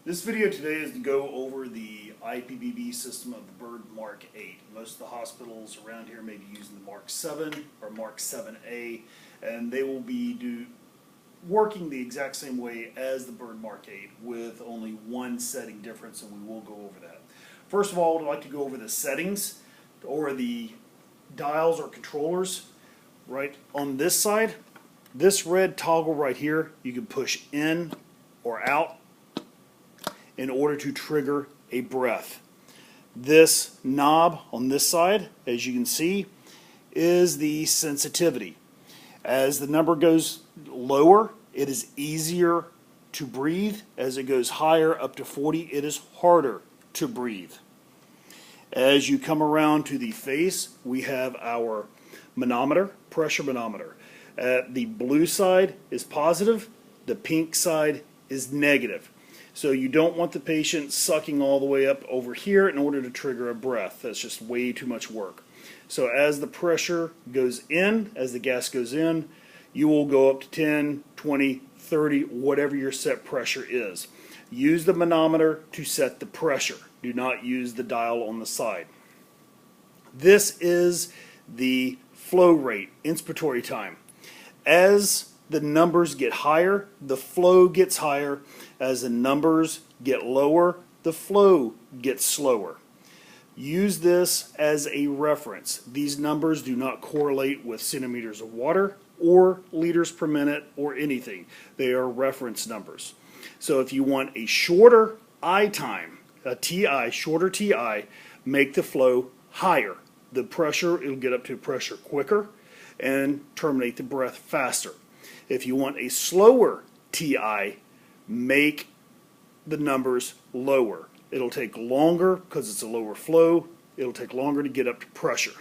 This video today is to go over the IPPB system of the Bird Mark 8. Most of the hospitals around here may be using the Mark 7 or Mark 7A, and they will be working the exact same way as the Bird Mark 8 with only one setting difference, and we will go over that. First of all, I'd like to go over the settings or the dials or controllers. Right on this side, this red toggle right here, you can push in or out in order to trigger a breath. This knob on this side, as you can see, is the sensitivity. As the number goes lower, it is easier to breathe. As it goes higher, up to 40, it is harder to breathe. As you come around to the face, we have our manometer, pressure manometer. The blue side is positive, the pink side is negative. So you don't want the patient sucking all the way up over here in order to trigger a breath. That's just way too much work. So as the pressure goes in, as the gas goes in, you will go up to 10, 20, 30, whatever your set pressure is. Use the manometer to set the pressure. Do not use the dial on the side. This is the flow rate, inspiratory time. As the numbers get higher, the flow gets higher. As the numbers get lower, the flow gets slower. Use this as a reference. These numbers do not correlate with centimeters of water or liters per minute or anything. They are reference numbers. So if you want a shorter I time, a TI, shorter TI, make the flow higher. The pressure, it'll get up to pressure quicker and terminate the breath faster. If you want a slower TI, make the numbers lower. It'll take longer because it's a lower flow. It'll take longer to get up to pressure.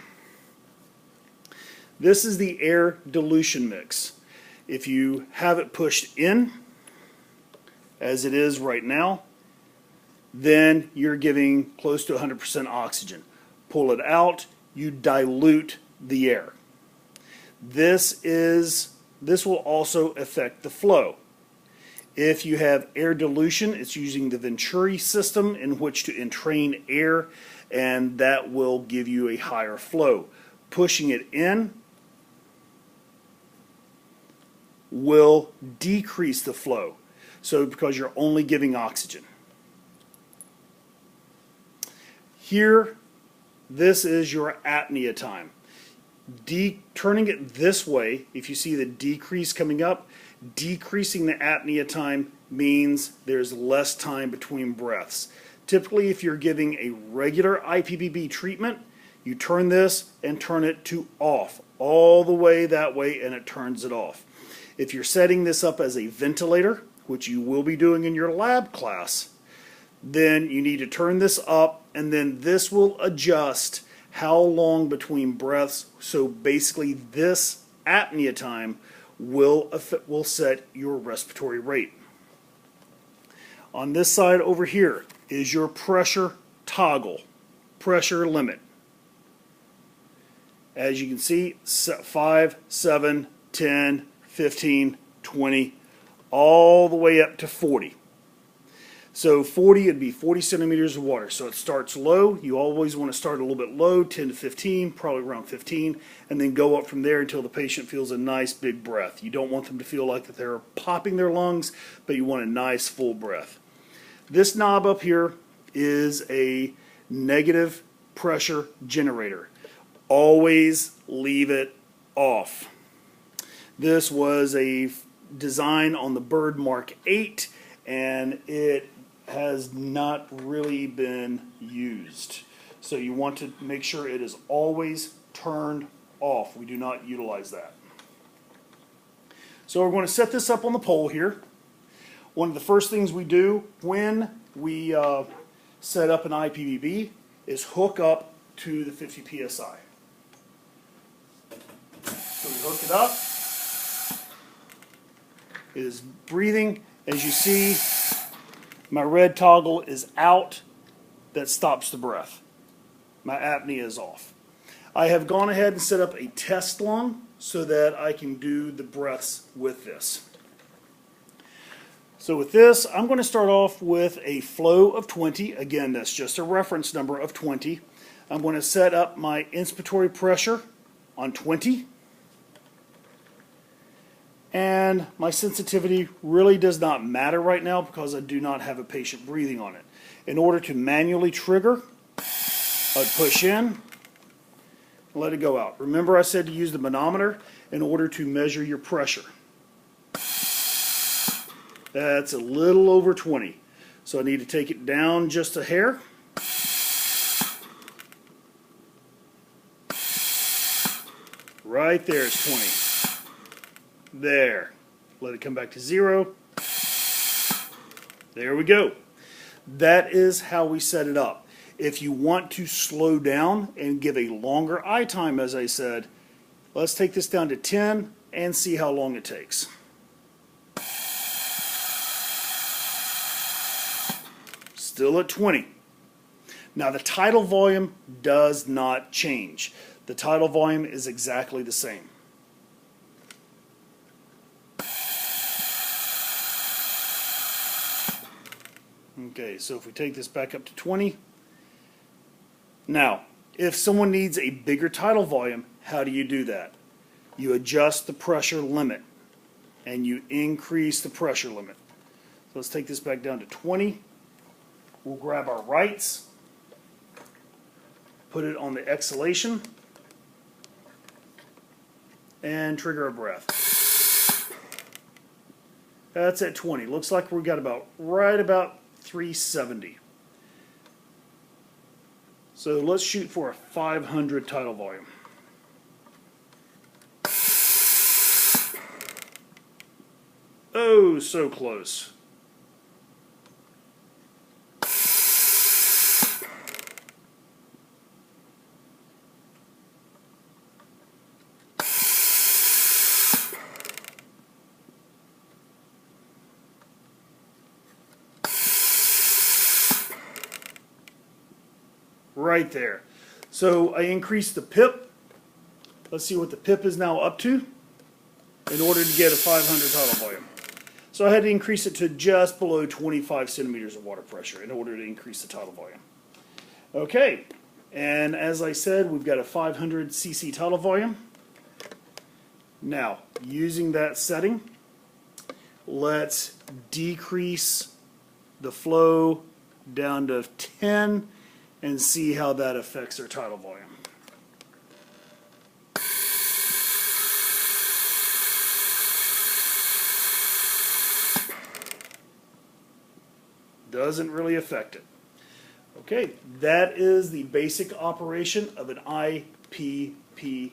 This is the air dilution mix. If you have it pushed in, as it is right now, then you're giving close to 100% oxygen. Pull it out, you dilute the air. This will also affect the flow. If you have air dilution, it's using the Venturi system in which to entrain air, and that will give you a higher flow. Pushing it in will decrease the flow, so because you're only giving oxygen. Here, this is your apnea time. Turning it this way, if you see the decrease coming up, decreasing the apnea time means there's less time between breaths. Typically, if you're giving a regular IPPB treatment, you turn this and turn it to off, all the way that way, and it turns it off. If you're setting this up as a ventilator, which you will be doing in your lab class, then you need to turn this up, and then this will adjust how long between breaths. So basically this apnea time will set your respiratory rate. On this side over here is your pressure toggle, pressure limit. As you can see, 5, 7, 10, 15, 20, all the way up to 40. So 40 would be 40 centimeters of water. So it starts low. You always want to start a little bit low, 10 to 15, probably around 15, and then go up from there until the patient feels a nice big breath. You don't want them to feel like that they're popping their lungs, but you want a nice full breath. This knob up here is a negative pressure generator. Always leave it off. This was a design on the Bird Mark 8, and it has not really been used. So you want to make sure it is always turned off. We do not utilize that. So we're going to set this up on the pole here. One of the first things we do when we set up an IPPB is hook up to the 50 psi. So we hook it up. It is breathing. As you see, my red toggle is out. That stops the breath. My apnea is off. I have gone ahead and set up a test lung so that I can do the breaths with this. So with this, I'm going to start off with a flow of 20. Again, that's just a reference number of 20. I'm going to set up my inspiratory pressure on 20. And my sensitivity really does not matter right now because I do not have a patient breathing on it. In order to manually trigger, I would push in, let it go out. Remember I said to use the manometer in order to measure your pressure. That's a little over 20. So I need to take it down just a hair. Right there is 20. There. Let it come back to 0. There we go. That is how we set it up. If you want to slow down and give a longer eye time, as I said, let's take this down to 10 and see how long it takes. Still at 20. Now the tidal volume does not change. The tidal volume is exactly the same. Okay, so if we take this back up to 20. Now, if someone needs a bigger tidal volume, how do you do that? You adjust the pressure limit and you increase the pressure limit. So let's take this back down to 20. We'll grab our rights, put it on the exhalation, and trigger a breath. That's at 20. Looks like we got right about 370. So let's shoot for a 500 tidal volume. Oh, so close. Right there. So I increased the pip. Let's see what the pip is now up to in order to get a 500 tidal volume. So I had to increase it to just below 25 centimeters of water pressure in order to increase the tidal volume. Okay, and as I said, we've got a 500 cc tidal volume. Now, using that setting, let's decrease the flow down to 10 and see how that affects our tidal volume. Doesn't really affect it. Okay, that is the basic operation of an IPPB.